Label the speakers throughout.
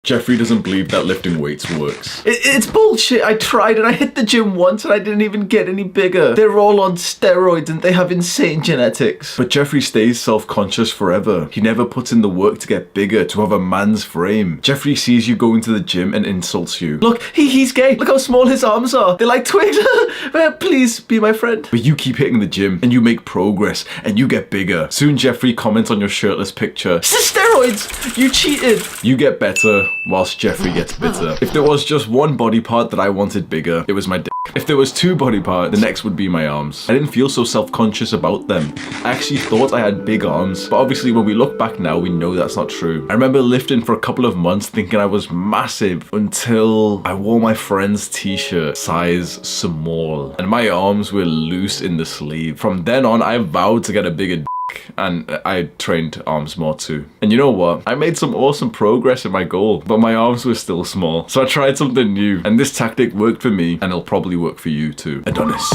Speaker 1: Jeffrey doesn't believe that lifting weights works.
Speaker 2: It's bullshit. I tried and I hit the gym once and I didn't even get any bigger. They're all on steroids and they have insane genetics.
Speaker 1: But Jeffrey stays self-conscious forever. He never puts in the work to get bigger, to have a man's frame. Jeffrey sees you going to the gym and insults you.
Speaker 2: Look, he's gay. Look how small his arms are. They're like twigs. Please be my friend.
Speaker 1: But you keep hitting the gym and you make progress and you get bigger. Soon Jeffrey comments on your shirtless picture.
Speaker 2: Steroids! You cheated.
Speaker 1: You get better whilst Jeffrey gets bitter. If there was just one body part that I wanted bigger, it was my dick. If there was two body parts, the next would be my arms. I didn't feel so self-conscious about them. I actually thought I had big arms, but obviously when we look back now, we know that's not true. I remember lifting for a couple of months thinking I was massive until I wore my friend's t-shirt, size small, and my arms were loose in the sleeve. From then on, I vowed to get a bigger and I trained arms more too. And you know what? I made some awesome progress in my goal, but my arms were still small. So I tried something new, and this tactic worked for me, and it'll probably work for you too. Adonis.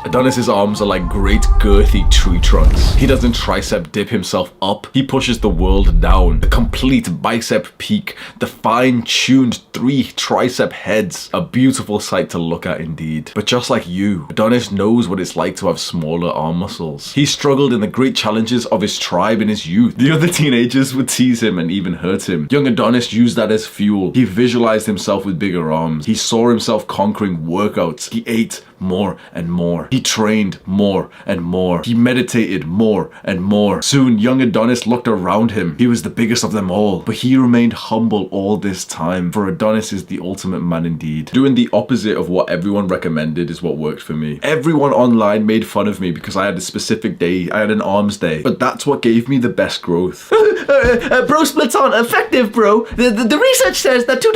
Speaker 1: Adonis's arms are like great girthy tree trunks. He doesn't tricep dip himself up. He pushes the world down. The complete bicep peak. The fine-tuned 3 tricep heads. A beautiful sight to look at indeed. But just like you, Adonis knows what it's like to have smaller arm muscles. He struggled in the great challenges of his tribe in his youth. The other teenagers would tease him and even hurt him. Young Adonis used that as fuel. He visualized himself with bigger arms. He saw himself conquering workouts. He ate more and more. He trained more and more. He meditated more and more. Soon, young Adonis looked around him. He was the biggest of them all, but he remained humble all this time, for Adonis is the ultimate man indeed. Doing the opposite of what everyone recommended is what worked for me. Everyone online made fun of me because I had a specific day. I had an arms day, but that's what gave me the best growth.
Speaker 2: Bro splits aren't effective, bro. The research says that 2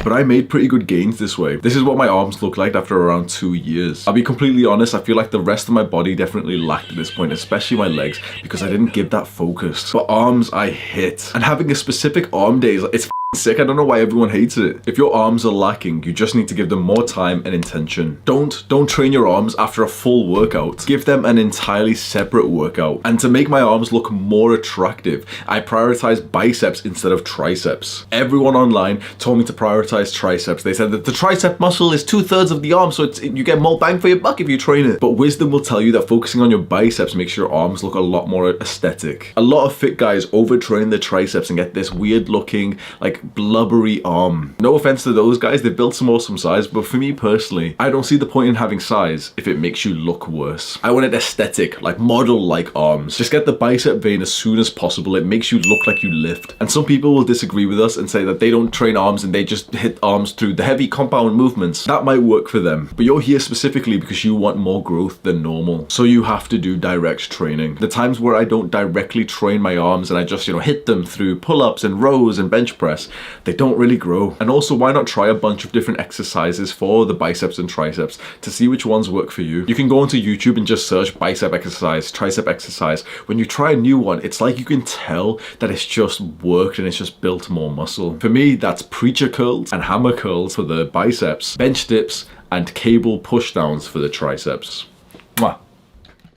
Speaker 1: But I made pretty good gains this way. This is what my arms look like after around 2 years. I'll be completely honest, I feel like the rest of my body definitely lacked at this point, especially my legs, because I didn't give that focus. But arms, I hit. And having a specific arm day, it's sick. I don't know why everyone hates it. If your arms are lacking, you just need to give them more time and intention. Don't train your arms after a full workout. Give them an entirely separate workout. And to make my arms look more attractive, I prioritize biceps instead of triceps. Everyone online told me to prioritize triceps. They said that the tricep muscle is 2/3 of the arm, so you get more bang for your buck if you train it. But wisdom will tell you that focusing on your biceps makes your arms look a lot more aesthetic. A lot of fit guys overtrain their triceps and get this weird looking, like, blubbery arm. No offense to those guys, they've built some awesome size, but for me personally, I don't see the point in having size if it makes you look worse. I want it aesthetic, like model-like arms. Just get the bicep vein as soon as possible. It makes you look like you lift. And some people will disagree with us and say that they don't train arms and they just hit arms through the heavy compound movements. That might work for them, but you're here specifically because you want more growth than normal. So you have to do direct training. The times where I don't directly train my arms and I just, hit them through pull-ups and rows and bench press, they don't really grow. And also, why not try a bunch of different exercises for the biceps and triceps to see which ones work for you? You can go onto YouTube and just search bicep exercise, tricep exercise. When you try a new one, it's like you can tell that it's just worked and it's just built more muscle. For me, that's preacher curls and hammer curls for the biceps, bench dips, and cable pushdowns for the triceps. Mwah.